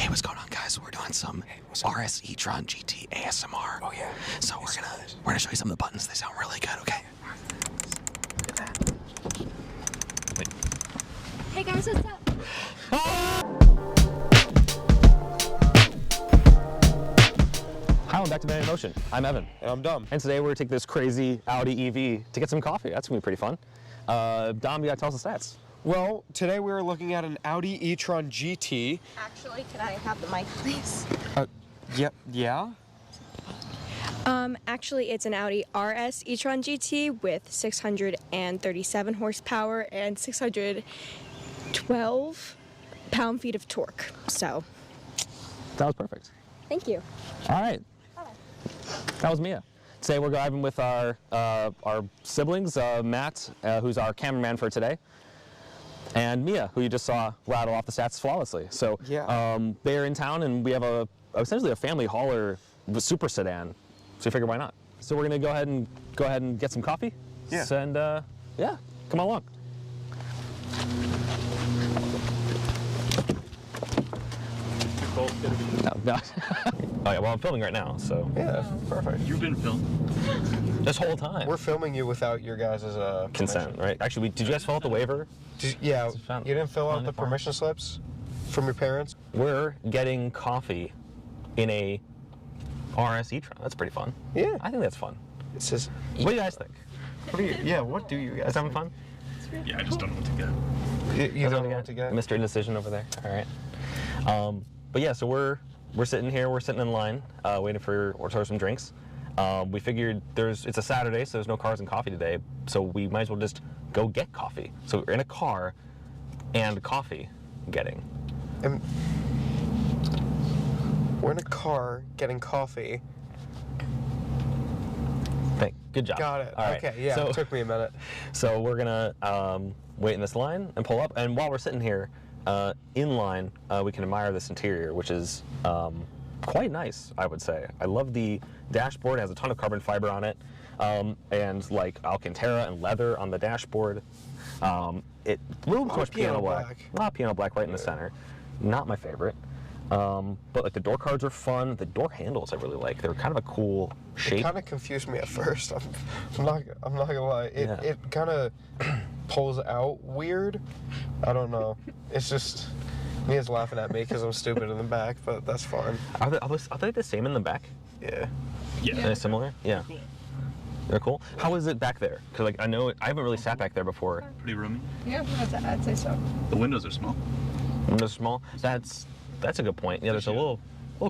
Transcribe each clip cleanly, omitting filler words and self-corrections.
Hey, what's going on, guys? We're doing some RS E-Tron GT ASMR. Oh yeah. So we're gonna show you some of the buttons. They sound really good. Okay. Look at that. Wait. Hey guys, what's up? Hi, welcome back to Man in Motion. I'm Evan. And I'm Dom. And today we're going to take this crazy Audi EV to get some coffee. That's going to be pretty fun. Dom, you got to tell us the stats. Well, today we were looking at an Audi E-Tron GT. Actually, can I have the mic, please? Yeah? Actually, it's an Audi RS E-Tron GT with 637 horsepower and 612 pound-feet of torque. So, That was perfect. thank you. All right. That was Mia. Today we're driving with our siblings, Matt, who's our cameraman for today, and Mia, who you just saw rattle off the stats flawlessly. So Yeah. they're in town, and we have essentially a family hauler super sedan. So we figured, why not? So we're gonna go ahead and get some coffee. Yeah. And yeah, come on along. No. Oh yeah, well I'm filming right now, so Yeah, perfect. You've been filmed. this whole time. We're filming you without your guys' consent, right? Actually, did you guys fill out the waiver? Yeah, It's found- you didn't fill out found the it for us. permission slips from your parents? We're getting coffee in a RS E-Tron. That's pretty fun. Yeah. I think that's fun. It says, What do you guys think? what do you guys Is having fun? Yeah, I just don't know what to get. You don't know what to get? Mr. Indecision over there. All right. But yeah, so we're sitting here. We're sitting in line, waiting for some drinks. We figured it's a Saturday, so there's no cars and coffee today. So we might as well just go get coffee. So we're in a car and coffee getting. And we're in a car getting coffee. Good job. Got it. All right. Okay, yeah, So, it took me a minute. So we're gonna wait in this line and pull up. And while we're sitting here in line, we can admire this interior, which is quite nice, I would say. I love the dashboard. It has a ton of carbon fiber on it, and like Alcantara and leather on the dashboard. It real much piano black. A lot of piano black right in the center. Not my favorite. But like the door cards are fun. The door handles I really like. They're kind of a cool shape. It kind of confused me at first. I'm not gonna lie. It kind of pulls out weird. I don't know. It's just Mia's laughing at me because I'm stupid in the back, but that's fine. Are they the same in the back? Yeah. Yeah. Are they similar? Yeah. Cool. They're cool. How is it back there? Because like I haven't really sat back there before. Pretty roomy. Yeah, I'd say so. The windows are small. Windows small. That's a good point. Yeah, there's a little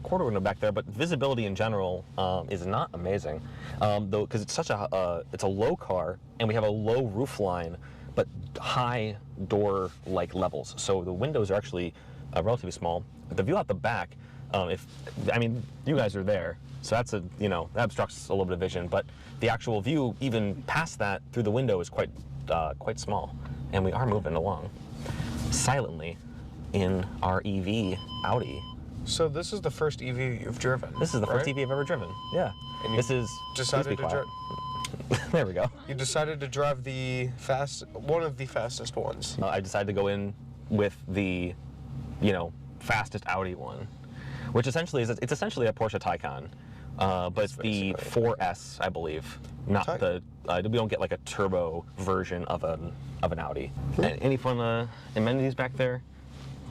quarter window back there, but visibility in general is not amazing. Though, because it's it's a low car, and we have a low roof line, but high door levels. So the windows are actually relatively small. The view out the back, you guys are there, so that obstructs a little bit of vision. But the actual view, even past that through the window, is quite small, and we are moving along silently in our EV Audi. So this is the first EV you've driven. This is the first right? EV I've ever driven. Yeah. And you this is decided please be to quiet. There we go. You decided to drive one of the fastest ones. I decided to go in with the, fastest Audi one, which essentially it's essentially a Porsche Taycan, but it's the 4S, I believe, not the. We don't get like a turbo version of an Audi. Any fun amenities back there?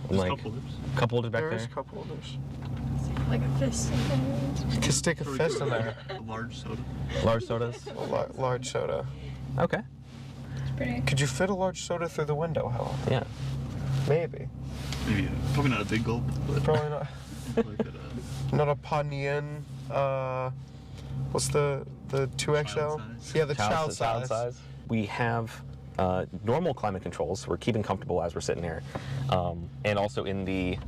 There's cup holders. Cup holders back There's there. a couple holders. Like a fist. You can stick a fist in there. A large soda. Large sodas. A large soda. Okay. It's pretty. Could you fit a large soda through the window, Helen? Yeah. Maybe. Maybe probably not a big gulp, but Probably not. probably could, Not a Panyan. What's the 2XL? Child size. Yeah, the child size. We have normal climate controls. We're keeping comfortable as we're sitting here, and also in the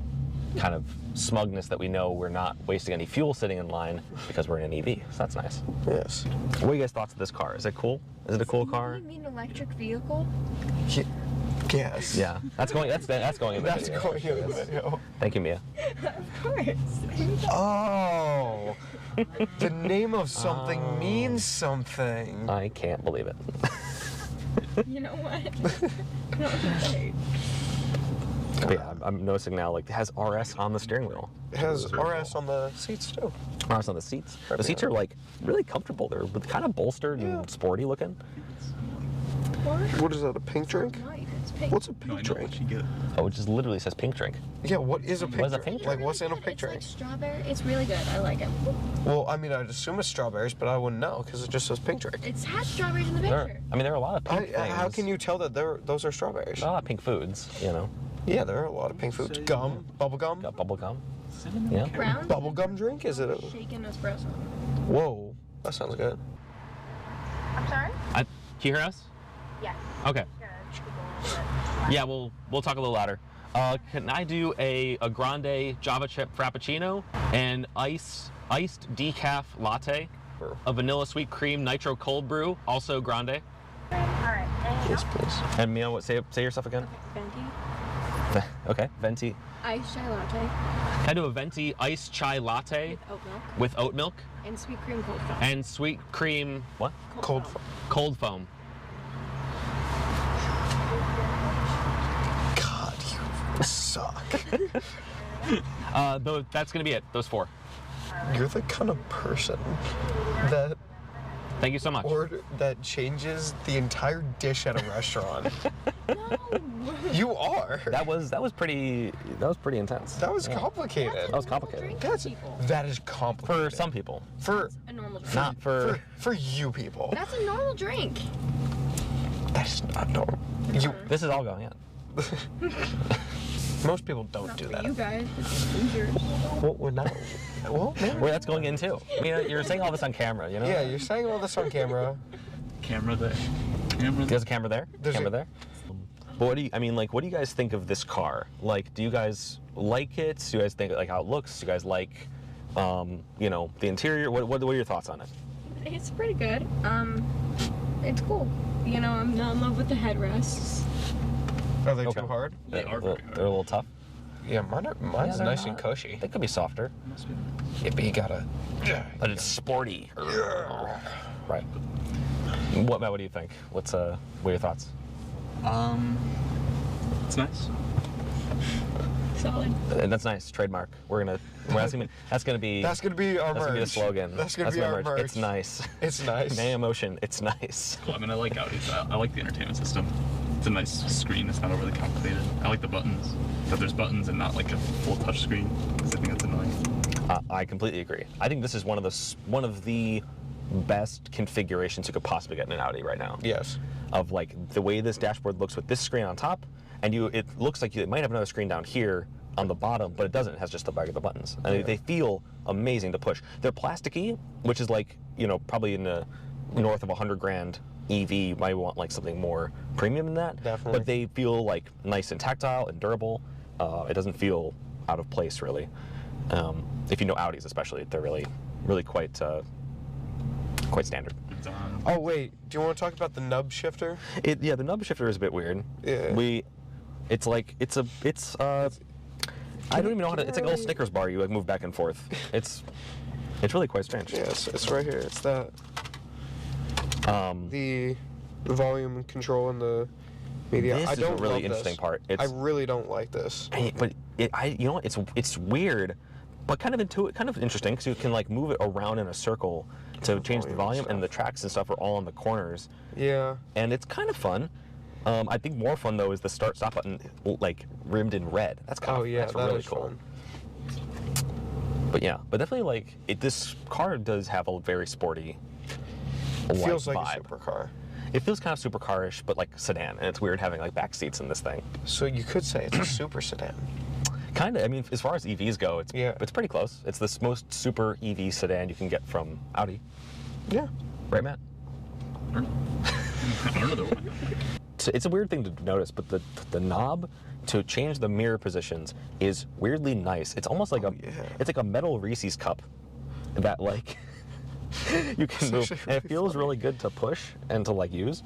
kind of smugness that we know we're not wasting any fuel sitting in line because we're in an EV. So that's nice. Yes. What are you guys' thoughts of this car? Is it cool? Is it a cool car? You mean electric vehicle? Yes. Yeah, that's going in the That's video. going in the video. Thank you, Mia. Of course. Oh. The name of something means something. I can't believe it. You know what? No, right. But yeah, I'm noticing now, like, it has RS on the steering wheel. It has RS on the seats too. RS on the seats. The seats are, like, really comfortable. They're kind of bolstered and sporty looking. What is that, a pink drink? It's pink. What's a No, pink I know drink? what you get. Oh, it just literally says pink drink. Yeah, what is a pink What is a drink? pink drink? Like, what's in a It's pink drink? like strawberry. It's really good. I like it. Well, I mean, I'd assume it's strawberries, but I wouldn't know because it just says pink drink. It has strawberries in the picture. I mean, there are a lot of pink things. How can you tell that those are strawberries? There are a lot of pink foods, you know. Yeah, there are a lot of pink foods. Gum, bubble gum. Got bubble gum. Cinnamon Yeah. Brown Bubble gum drink? Is it a... shaken espresso. Whoa, that sounds good. I'm sorry? Can you hear us? Yes. Okay. Yeah, we'll talk a little louder. Can I do a grande Java chip frappuccino and iced decaf latte, a vanilla sweet cream nitro cold brew, also grande. All right. Yes, please. And Mia, say your stuff again. Venti. Okay, venti. Iced chai latte Can I do a venti iced chai latte with oat milk with oat milk and sweet cream cold foam. and sweet cream what? Cold. Cold foam. God, you suck. That's gonna be it. Those 4. You're the kind of person that Thank you so much. that changes the entire dish at a restaurant. No. You are. That was pretty intense. That was Yeah. complicated. That was complicated. That is complicated. For some people, For A normal drink. not for. for you people. That's a normal drink. That's not normal. You. This is all going in. Most people don't Not do for that. you guys. It's yours. Well, we're not. Well, maybe. Where that's going in too. I mean, you're saying all this on camera, you know? Yeah, you're saying all this on camera. Camera there. Camera there. There's a camera there. There's camera a- there. But what do you guys think of this car? Like, do you guys like it? Do you guys think like how it looks? Do you guys like, the interior? What are your thoughts on it? It's pretty good. It's cool. You know, I'm not in love with the headrests. Are they Okay. too hard? They are They're very a little tough. Yeah, mine's they're nice and not. cushy. They could be softer, Must be. Yeah, but you gotta. but it's sporty. Right. What do you think? What are your thoughts? It's nice. Solid. And that's nice. Trademark. That's gonna be That's gonna be our that's gonna be the merch. slogan. That's gonna be my our merch. It's nice. It's nice. May emotion. It's nice. Cool. I mean, I like Audi's. I like the entertainment system. It's a nice screen. It's not overly complicated. I like the buttons. That there's buttons and not like a full touch screen, because I think that's annoying. I completely agree. I think this is one of the best configurations you could possibly get in an Audi right now. Yes. Of like the way this dashboard looks with this screen on top, and it looks like it might have another screen down here on the bottom, but it doesn't. It has just the back of the buttons, and Yeah. they feel amazing to push. They're plasticky, which is like probably in the north of $100,000 EV. You might want like something more premium than that. Definitely. But they feel like nice and tactile and durable. It doesn't feel out of place really. If you know Audis especially, they're really quite standard. It's on. Oh wait, do you want to talk about the nub shifter? The nub shifter is a bit weird. Yeah. I don't even know how to. It's like a little Snickers bar. You like move back and forth. It's really quite strange. Yes, it's right here. It's that. The volume control and the media. This I is don't a really love interesting this. part. I really don't like this. It's weird, but kind of interesting because you can like move it around in a circle to change the volume, and the tracks and stuff are all on the corners, Yeah. and it's kind of fun. I think more fun though is the start-stop button like rimmed in red. That's kind Oh of yeah, that's that really is cool. fun. But definitely like this car does have a very sporty. It feels vibe. like a supercar. It feels kind of supercar-ish, but like sedan, and it's weird having like back seats in this thing. So you could say it's a super sedan. Kind of. I mean, as far as EVs go, it's Yeah. it's pretty close. It's the most super EV sedan you can get from Audi, Yeah. right, Matt? I don't know the one. It's a weird thing to notice, but the knob to change the mirror positions is weirdly nice. It's almost like it's like a metal Reese's cup that like you can move, and it feels really good to push and to like use.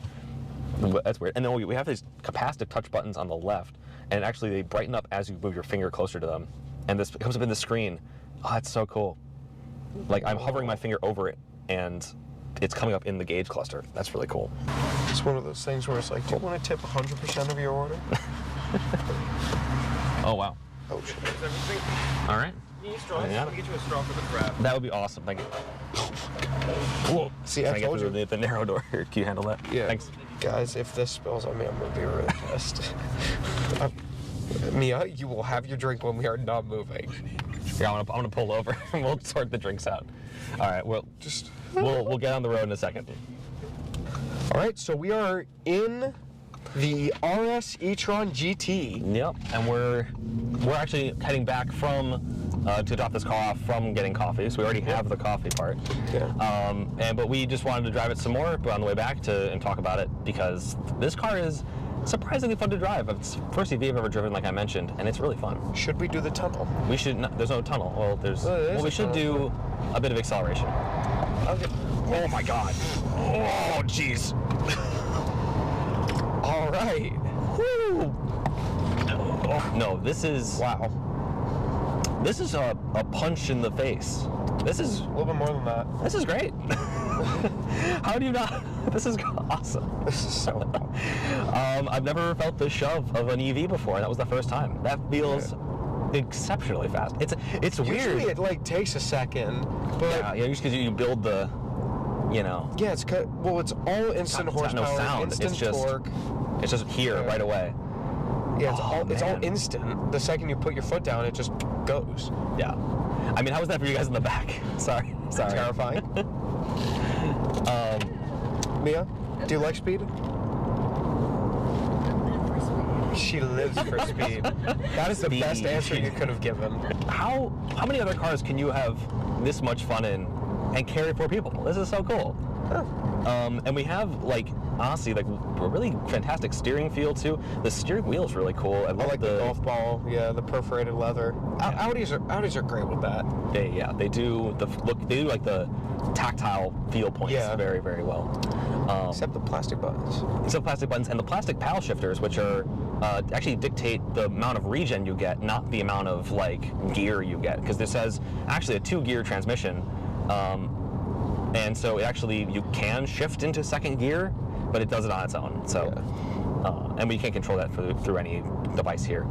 That's weird. And then we have these capacitive touch buttons on the left, and actually they brighten up as you move your finger closer to them, and this comes up in the screen. Oh, that's so cool. Like I'm hovering my finger over it, and it's coming up in the gauge cluster. That's really cool. It's one of those things where it's like, do you want to tip 100% of your order? Oh, wow. Oh, shit. All right. You need straws? Yeah. Let me get you a straw for the frap. That would be awesome. Thank you. Whoa. See, Can I I get told through you. the narrow door here? Can you handle that? Yeah. Thanks. Guys, if this spills on me, I'm going to be really pissed. Mia, you will have your drink when we are not moving. Yeah, I'm gonna pull over and we'll sort the drinks out. All right. Well, we'll get on the road in a second. All right, so we are in the RS E-Tron GT. Yep. And we're actually heading back from to drop this car off from getting coffee. So we already have the coffee part. Yeah. But we just wanted to drive it some more on the way back and talk about it because this car is surprisingly fun to drive. It's the first EV I've ever driven, like I mentioned, and it's really fun. Should we do the tunnel? We should. There's no tunnel. Well, we should do a bit of acceleration. Okay. Oh my God. Oh jeez. All right. Woo. Oh, no, this is Wow. This is a punch in the face. This is A little bit more than that. This is great. How do you not? This is awesome. This is so cool. I've never felt the shove of an EV before. That was the first time. That feels exceptionally fast. It's weird. Usually it like takes a second, but Yeah, just because you build the, yeah, it's it's all instant It's got no horsepower, sound. instant It's just- torque. it's just here right away. Yeah, it's all man. instant. The second you put your foot down, it just goes. Yeah. I mean, how was that for you guys in the back? Sorry. Terrifying. Mia, do you like speed? She lives for speed. That is the best Speed. answer you could have given. How many other cars can you have this much fun in and carry 4 people? This is so cool. And we have honestly a really fantastic steering feel too. The steering wheel is really cool. I I love like the golf ball. Yeah, the perforated leather. Audis are great with that. They do like the tactile feel points Yeah. very, very well. Except the plastic buttons. Except plastic buttons and the plastic paddle shifters, which are actually dictate the amount of regen you get, not the amount of gear you get. Because this has actually a 2-gear transmission, and so you can shift into 2nd gear, but it does it on its own. So, and we can't control that through any device here.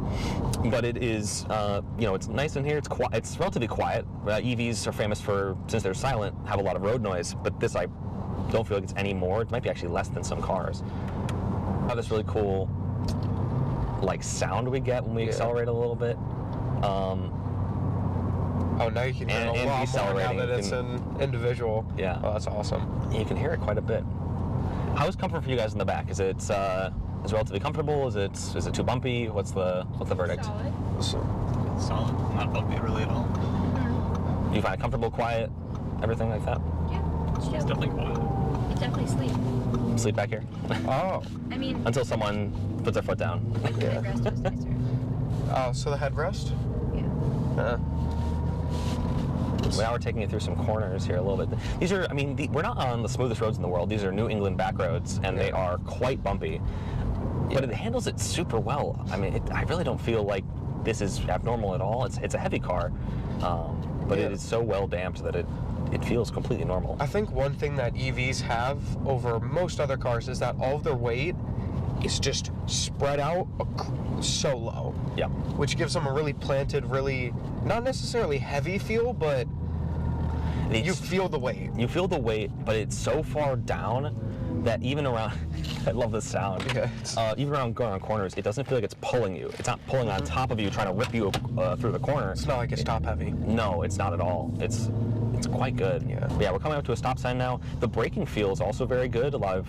But it is, it's nice in here. It's quiet. It's relatively quiet. EVs are famous for, since they're silent, have a lot of road noise. But this, I don't feel like it's any more. It might be actually less than some cars. Have this really cool, sound we get when we accelerate a little bit. Oh, now you can hear And a lot more now decelerating, that it's an individual. Yeah. Oh, that's awesome. You can hear it quite a bit. How is comfort for you guys in the back? Is it relatively comfortable? Is it too bumpy? What's the verdict? Solid. It's solid. Not bumpy really at all. Do you find it comfortable, quiet, everything like that? Yeah. It's definitely quiet. You definitely sleep. Sleep back here Oh. I mean, until someone puts their foot down. the headrest was nicer. Oh, so the headrest? Yeah. Now we're taking it through some corners here a little bit. These are, we're not on the smoothest roads in the world. These are New England back roads, and they are quite bumpy. But it handles it super well. I really don't feel like this is abnormal at all. It's a heavy car, but it is so well damped that it feels completely normal. I think one thing that EVs have over most other cars is that all of their weight is just spread out so low. Yeah. Which gives them a really planted, really, not necessarily heavy feel, but you feel the weight. You feel the weight, but it's so far down that even around, I love this sound. Yeah. Even around going around corners, it doesn't feel like it's pulling you. It's not pulling on top of you, trying to rip you through the corner. It's not like it's top heavy. No, it's not at all. It's quite good. Yeah. But yeah, we're coming up to a stop sign now. The braking feels also very good. A lot of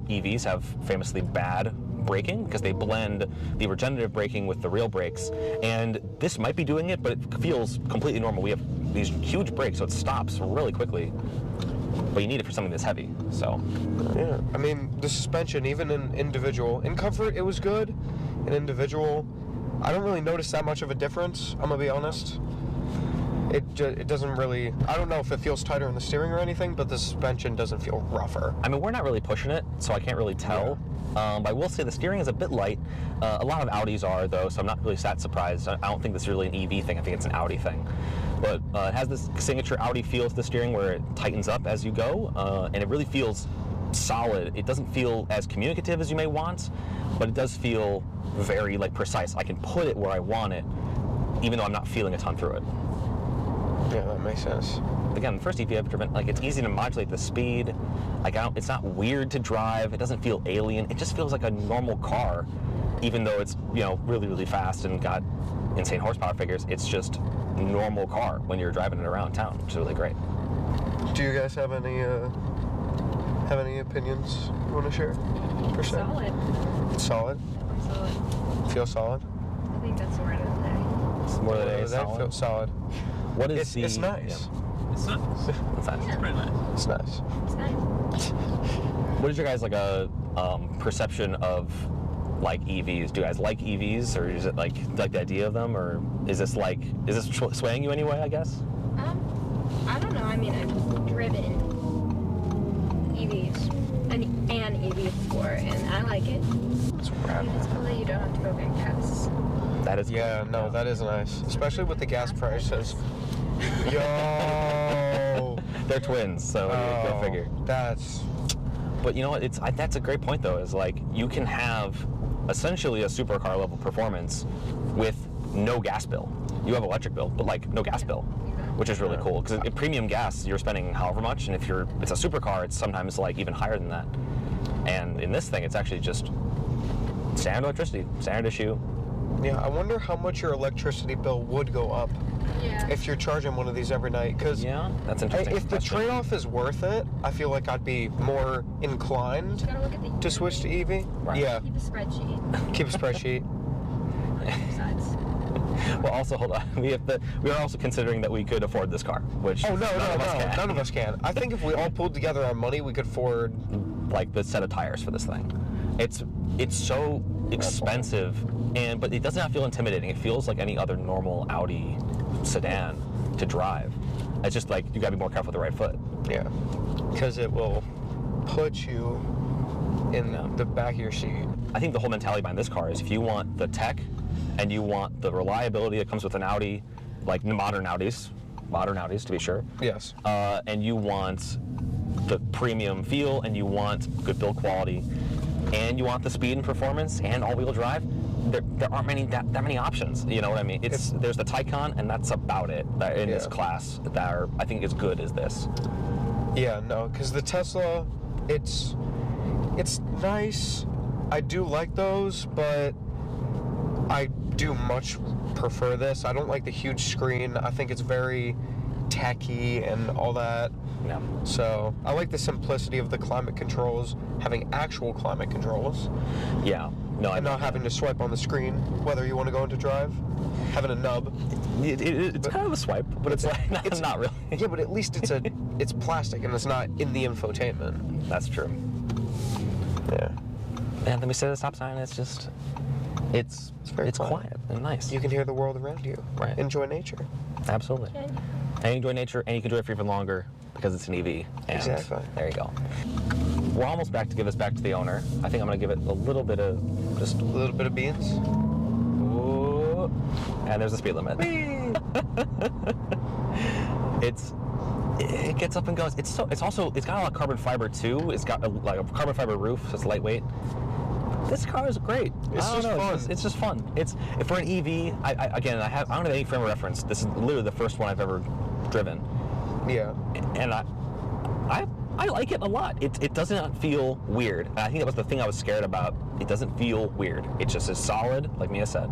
EVs have famously bad braking because they blend the regenerative braking with the real brakes, and this might be doing it, but it feels completely normal. We have these huge brakes, so it stops really quickly, but you need it for something that's heavy. So Yeah. The suspension, even in comfort, it was good. In individual, I don't really notice that much of a difference, I'm gonna be honest. It doesn't really, I don't know if it feels tighter in the steering or anything, but the suspension doesn't feel rougher. we're not really pushing it, so I can't really tell. But I will say the steering is a bit light. A lot of Audis are, though, so I'm not really that surprised. I don't think this is really an EV thing. I think it's an Audi thing. But it has this signature Audi feel to the steering where it tightens up as you go, and it really feels solid. It doesn't feel as communicative as you may want, but it does feel very like precise. I can put it where I want it, even though I'm not feeling a ton through it. Yeah, that makes sense. Again, the first EV I've driven, like, it's easy to modulate the speed. Like, it's not weird to drive. It doesn't feel alien. It just feels like a normal car, even though it's, you know, really, really fast and got insane horsepower figures. It's just a normal car when you're driving it around town, which is really great. Do you guys have any opinions you want to share? Per se? Solid. It's solid. Solid. Feel solid. I think that's the word of the day. It's more than a That solid. feels solid. What is It's the... nice. It's nice. Yeah, it's nice. It's pretty nice. It's nice. It's nice. What is your guys, like, a perception of, like, EVs? Do you guys like EVs, or is it like the idea of them, or is this swaying you anyway, I guess? I don't know. I mean, I've driven EVs and EV before, and I like it. It's I rad. mean, it's cool that you don't have to go get gas. That is Yeah, no, that is nice. Especially with the gas prices. Yo! They're twins, so go figure. That's... But you know what? That's a great point, though. Is like you can have essentially a supercar level performance with no gas bill. You have electric bill, but like no gas bill, which is really cool. Because premium gas, you're spending however much, and if it's a supercar, it's sometimes like even higher than that. And in this thing, it's actually just standard electricity, standard issue. Yeah, I wonder how much your electricity bill would go up Yeah. if you're charging one of these every night. Because Yeah, that's interesting. if the question. trade-off is worth it, I feel like I'd be more inclined You gotta look at the to switch to EV. Right. Yeah, Keep a spreadsheet. keep a spreadsheet. Besides. Well, also hold on. We are also considering that we could afford this car, which Oh, no, none none of us can. I think if we all pulled together our money, we could afford... like the set of tires for this thing. It's so expensive, but it does not feel intimidating. It feels like any other normal Audi sedan to drive. It's just like you gotta be more careful with the right foot. Yeah, because it will put you in the back of your seat. I think the whole mentality behind this car is if you want the tech and you want the reliability that comes with an Audi, like modern Audis to be sure. Yes. And you want the premium feel, and you want good build quality, and you want the speed and performance and all-wheel drive, there aren't that many options. You know what I mean? There's the Taycan, and that's about it in this class that are, I think, as good as this. Yeah, no, because the Tesla, it's nice. I do like those, but I do much prefer this. I don't like the huge screen. I think it's very tacky and all that. Yeah. So I like the simplicity of the climate controls, having actual climate controls, Yeah. No, and not having to swipe on the screen whether you want to go into drive. Having a nub. It's kind of a swipe, but it's like not really. Yeah, but at least it's plastic and it's not in the infotainment. That's true. Yeah. And let me say the stop sign. It's very quiet and nice. You can hear the world around you. Right. Enjoy nature. Absolutely. And you enjoy nature, and you can do it for even longer because it's an EV. And Exactly. There you go. We're almost back to give this back to the owner. I think I'm going to give it a little bit of just. A little bit of beans. Ooh, and there's a speed limit. It gets up and goes. It's got a lot of carbon fiber too. It's got like a carbon fiber roof, so it's lightweight. This car is great. It's I don't just know, fun. It's just fun. It's for an EV. I don't have any frame of reference. This is literally the first one I've ever driven, Yeah. and I like it a lot. It does not feel weird. And I think that was the thing I was scared about. It doesn't feel weird. It just is solid, like Mia said,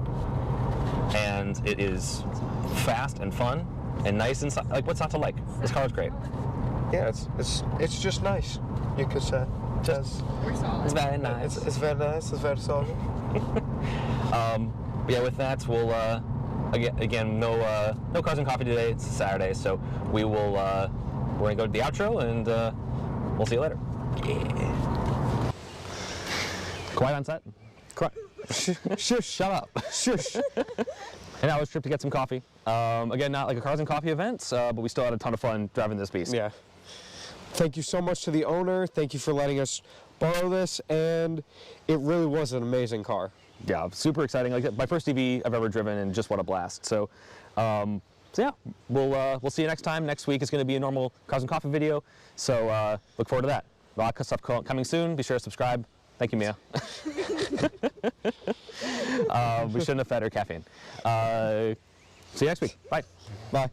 and it is fast and fun and nice inside. Like, what's not to like? This car is great. Yeah, it's just nice. You could say. We're solid. It's very nice. It's very nice. It's very solid. But yeah, with that, we'll again no cars and coffee today. It's a Saturday, so we're gonna go to the outro, and we'll see you later. Yeah. Quiet on set. Quiet. Shush. Shut up. Shush. And now it's trip to get some coffee. Again, not like a cars and coffee event, but we still had a ton of fun driving this beast. Yeah. Thank you so much to the owner. Thank you for letting us borrow this, and it really was an amazing car. Yeah, super exciting. Like my first EV I've ever driven, and just what a blast. So yeah, we'll see you next time. Next week is going to be a normal cars and coffee video. So look forward to that. A lot of stuff coming soon. Be sure to subscribe. Thank you, Mia. We shouldn't have fed her caffeine. See you next week. Bye. Bye.